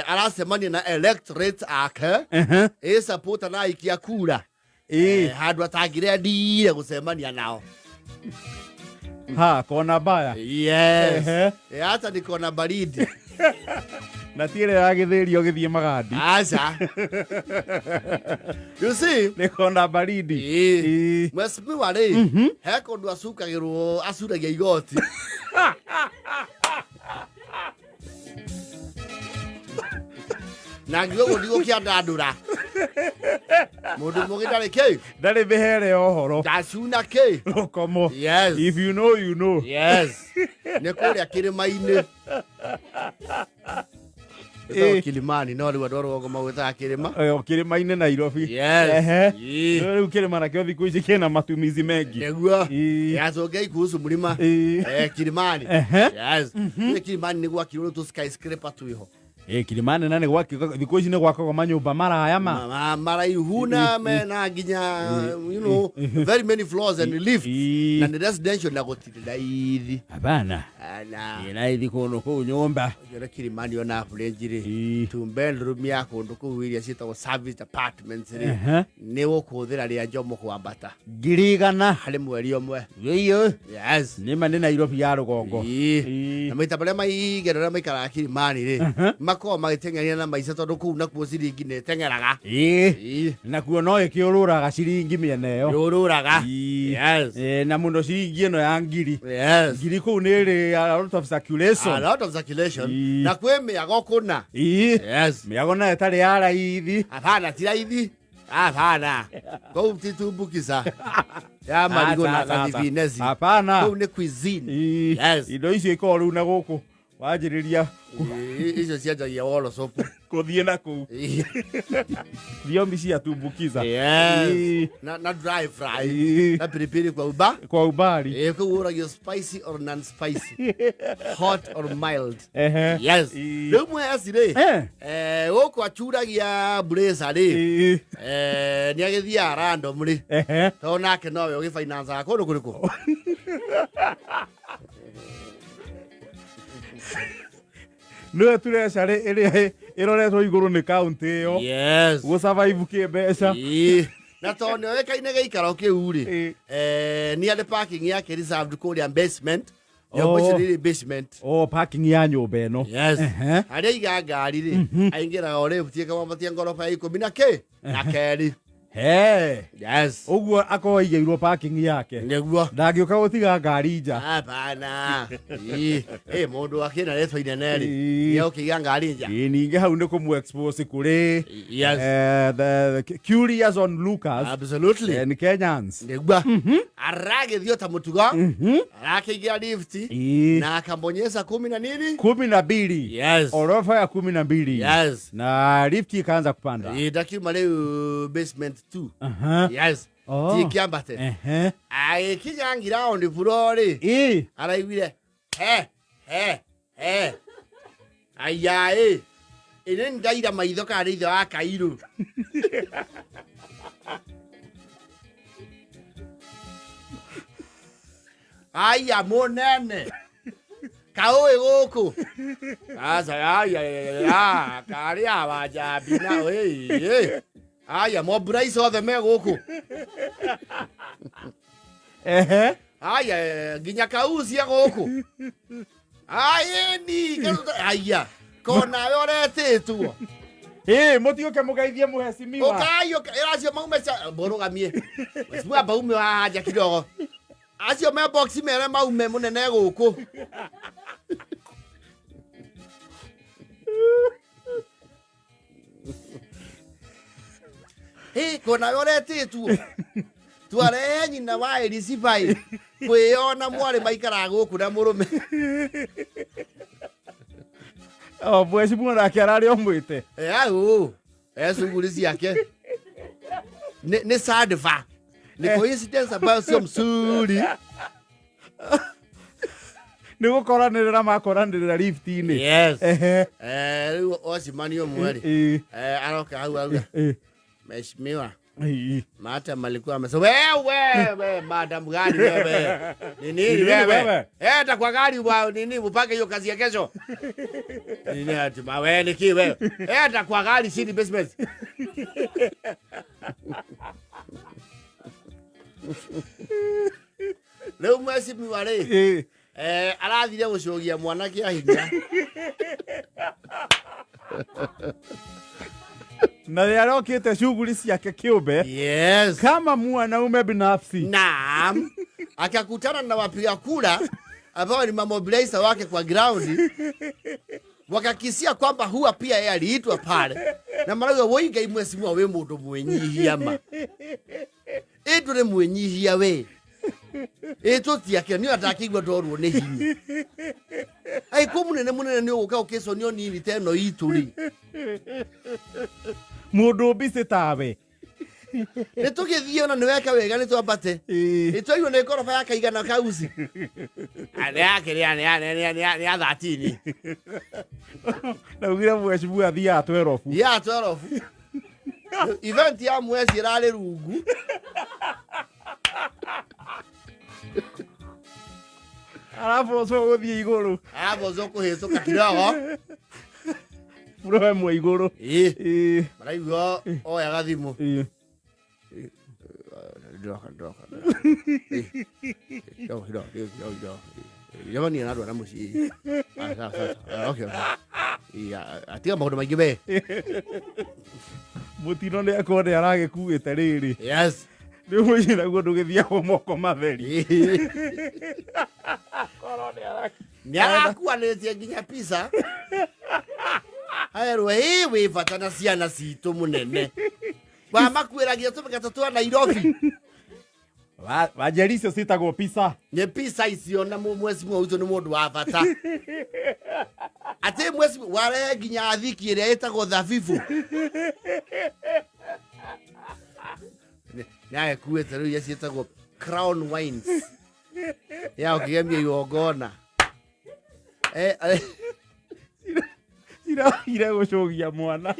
aracemania na electorate ake support na ikia kura handu atangire ndire gucemania nao kona baya yes hata ni kona baridi na tiere agithirio githie magadi acha you see ni kona baridi mheshimiwa ri he kondu acukagirwo acuragia igoti na ngio ndigo kiandandura mundu mugi ndari bihere ohoro dacuna ke komo yes if you know you know yes ne kuria kirima-ini Kilimani no riwa ndoro ngo mawita kirima kirima-ini Nairobi yes riu kirima na kio thiku ici kina matumizi mengi neguo yacongei kuhusu mlima Kilimani yes Kilimani ni gwa kiruru tu skyscraper tuiho Kilimani nane gwaki thiku ici ni gwakagwo manyumba maraya maraihu na mena nginya you know very many floors and lift na ni residential na gotira ithi abana ina ithi kono ku nyumba jere Kilimani ona fulenjiri two bedroom ya kundu ku iria citagwo service apartments ri ni gukuthira ria njomo kwambata girigana hari mweri omwe iyo yes ni mane Nairobi ya rugongo na maita bare maigerera maikara Kilimani ri mako magiteng'ania na maica tondu kuu nakuo ciringi ne teng'eraga nakuo no ikiururaga ciringi miene yo yururaga yes na muno ciringi ino ya ngiri yes ngiri kuu ni ri a lot of circulation na kwe miago kuna yes miago na etari ya raithi hapana ti raithi hapana kou titumbukiza ya marigo na divinezi hapana kou ni cuisine yes indo icio iko riu na guku wajiriria icio cianjagia wolo sopu kuthie na kuu thiomi cia tumbukiza na dry fry na pilipili kwa ubari kou uragio spicy or non spicy hot or mild yes riu mweci ri guku achuragia bracer ri ni agithia random ri to nake nowe ugifinance kundu kuriku no turecare iri iroretwo iguru ni county yo yes go survive kibeca na tonyo wekaine geikaro kiu ri ni ade parking yake reserved kuria basement yo basement parking ya nyumba eno yes aria iga ngari ri aingira ore butie kama matia ngorofa ya 10 na ke na keri yes uguo akoigeirwo parking yake neguo ndangioka gutiga ngari nja hapana mundu akina retwa ineneri yo kiga ngari nja ninge hau ni kumu expose kuri yes the curious on Lucas absolutely and Kenyans neguo arage thio ta mutugo arakigia lift na akambonyeza 10 na nini 12 yes orofa ya 12 yes na lift ikaanza kupanda dakima leo basement 2 yes tikiambate kijangira on the floor araigwire aya ine ndaira maitho ka ritho wa Kairu aya monene kaoe goko asa aya kari abaja bina aya mobilize othe me guku aya ginya kaucia guku aya kona we oretitwo mutioke mugeithie muheshimiwa ukayo iracio maume borugamie mwa baume haja kidogo acio me box mere maume munene guku kona yoretitwo tware nyina wa Elisibai kwiyona mwari maikara guku na murume bweci mwana ake arari omwite sunguri ciake ni sadva ni coincidence ambayo sio mzuri ni gukoranirira makoranirira lift-ini yes riu ocimanio mweri aroka hau Mheshimiwa Madam alikuwa amesema wewe madam gani wewe? Nini wewe? Hata kwa gari wa nini upake hiyo kazi ya kesho. Nini ati wewe ni ki wewe? Hata kwa gari si basement. Leo mwezi miwale. Arathire gucogia mwana kia hinya. Na yarokete shughuli yake kiumbe. Yes. Kama mwanaume binafsi. Naam. Akakutana na wapiga kura ambao ni mobilizer wake kwa ground. Wakakisia kwamba huwa pia yeye aliitwa pale. Na mara woinga imwesi mwa we mundu mwenyihia ma. Etu ne mwenyihia we. Eto tiake ni atakigwa dorwo ne hinyi. Ai ko munene ni uka ukeso ni oni teno ituri. Mundu bise tawe. Nitugithie ona ni weka wega ni twambate. Itwayo ne korofa ya kaigana kausi. Ane yake ni 13. Na ugira mwezi bua thia 12. Ya 12. Event ya mwezi rale rungu. Alafu so guthie iguru. Alafu so kuhicuka kidogo. Bro mwe iguru. Maraigua oya gathimu. Ndoka. Yo. Jamani anadwa na muci. Sasa. Okay. Atiga maundu maingi be. Mutino ne akone arage kuite riri. Yes. Ni mwira guo ndugithia kwa moko matheri. Ni arakuanĩtie nginya pizza. Aerwe we fatana ciana citu munene. Wa makwiragia tumeka twa Nairobi. Wajericio citagwo pizza. Ni pizza icio na mwezi mwe ucio ni mundu wa bata. Ate mwezi ware nginya athiki iria itagwo thabibu. Nae kuwete riu cietagwo Crown Wines. Ya ukigemia iogona. Ira gucogia mwana.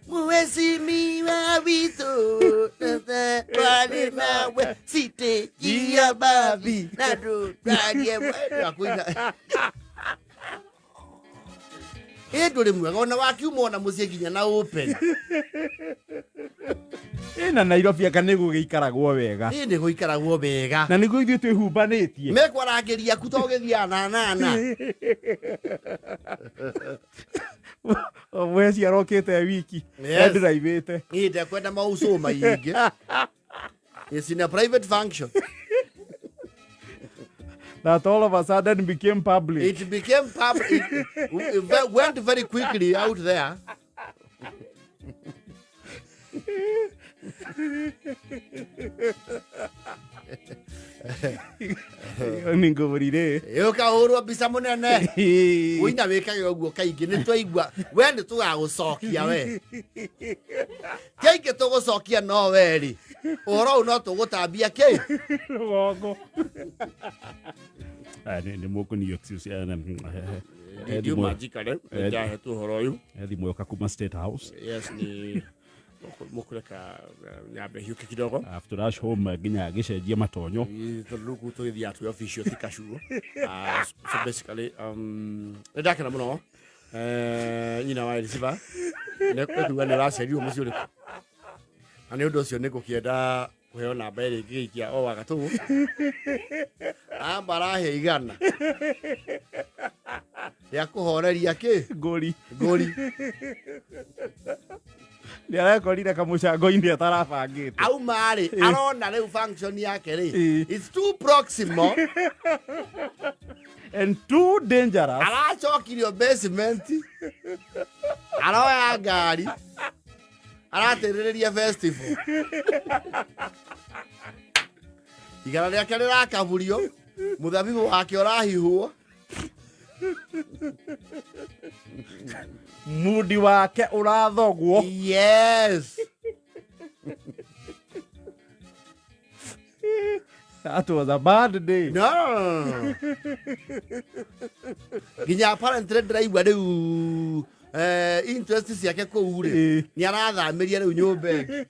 Mwezi miwa wito wale nawe site ya babi na do dadie akuina. Nduri mwega ona wakiuma ona mucie ginya na open. Na Nairobi akane gugiikaragwo wega. Ni guikaragwo wega. Na niguo ithuĩ twĩhumbanĩtie. Mekwarangeria kutogethia nana. Mwezi arokete wiki. Ndiraivĩte. Inde kwenda mauso maingi. It's in a private function. That all of a sudden became public. It became public. It went very quickly out there. Ningo burire. Yoka urwa bisa munene. Uina wekage uguo kaingi ni twaigua. We ni tugagucokia we. Kaingi tugucokia no weri. Oro no tugutambia ki. Gogo. Ni moko ni excuse ya na. Ndio magicale. Ja hetu horoyu. Thimo yoka kuma State House. Yes ni mukureka nyabe hiyo kidogo after rush home ginya gicenjia matonyo turuku tuithia tu official tikashuo so basically ndakena muno nyina wa Elizabeth nekuwa ni racirio mucio ri ani undu ucio nigukienda kuheo namba iri ngiikia o wagatu ambarahe igana ya kuhoreria ki gori Ni arakorire kamucango-ini atarabangite. Au mari arona riu function yake ri. It's too proximal and too dangerous. Aracokirio basement. Aroya ngari. Araterĩrĩria festival. Igara rĩake rĩrakaburio. Muthabibu wake ũrahihwo. Mudi wake urathogwo. Yes. That was a bad day. No. Ginya apparently driver riu interest ciake kũu rĩ nĩ arathamĩria rĩu nyũmba ĩngĩ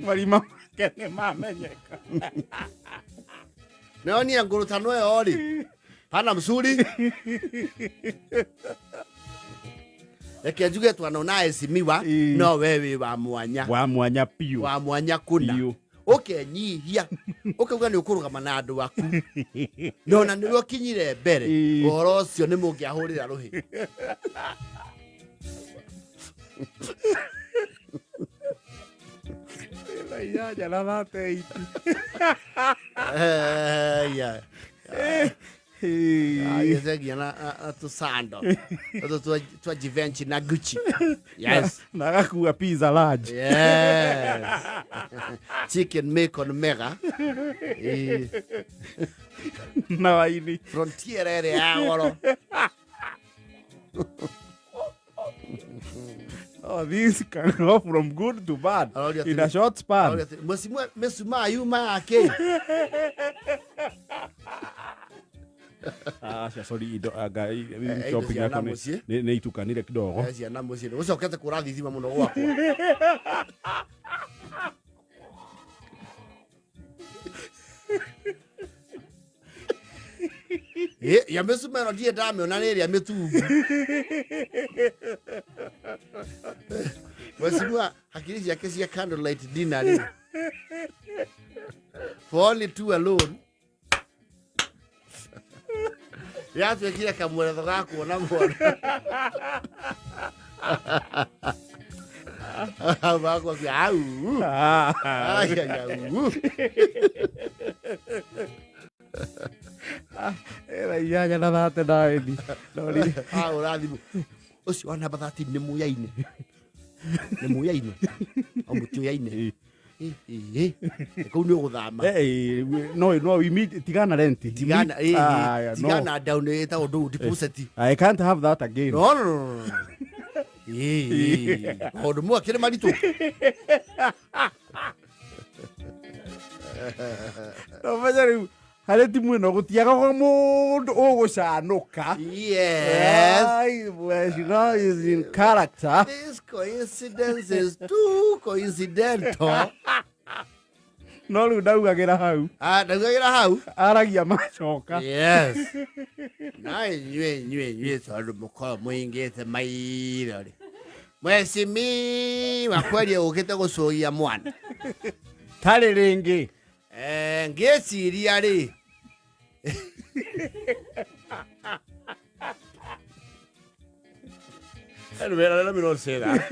marima make nĩ mamenyeka nĩonia ngũrũtano ĩyo rĩ hana mzuri reke njuge twanona esimiwa no wewe wa mwanya piũ wa mwanya kuna ũkenyihia ũkauga nĩ ũkũrũgama na andũ aku nona nĩwe ũkinyire mbere ũhoro ũcio nĩ mũngĩahũrĩra rũhĩ ya na mate yezegia na tusando twa Givenchy na Gucci yes na gakua pizza large yes chicken bacon mega na waini frontier ere ya goro oh, this can go from good to bad in a short span. Mesuma yuma ake. Sorry, guy, shopping yako ni itukanire kidogo. Yes, ya namo sio. Usokete kurathi zima muno wako. Ya mesuma no die dame onanere ya metu. Mesuma hakiri yake sia candlelight dinner. For only two alone. Ya tuwekile kamweretho gaku na mwana. Bako kwa au. Era ya na thate daendi. Nori. Urathimu. Ucio wana bathati nĩ muyaine. Nĩ muyaine. Omutu yaine. Kau nĩ ũgũthama. No we meet tigana rent. Tigana down eta ũndũ deposit. I can't have that again. No. Ũndũ mwa kĩrĩ maritũ. No majaru hale timu no gutiaga mũndũ ũgũcanuka. Yes. Well, you know, is in character. This coincidence is too coincidental. No rĩu ndaugagĩra hau. Ndaugagĩra hau. Aragia macoka. Yes. Na nyue tondũ mũkorwo mũingĩte mairo rĩ. Mwecimi wakweria ũkĩte gũcũgia mwana. Tarĩ rĩngĩ. Ngĩciria rĩ. Let me not say that.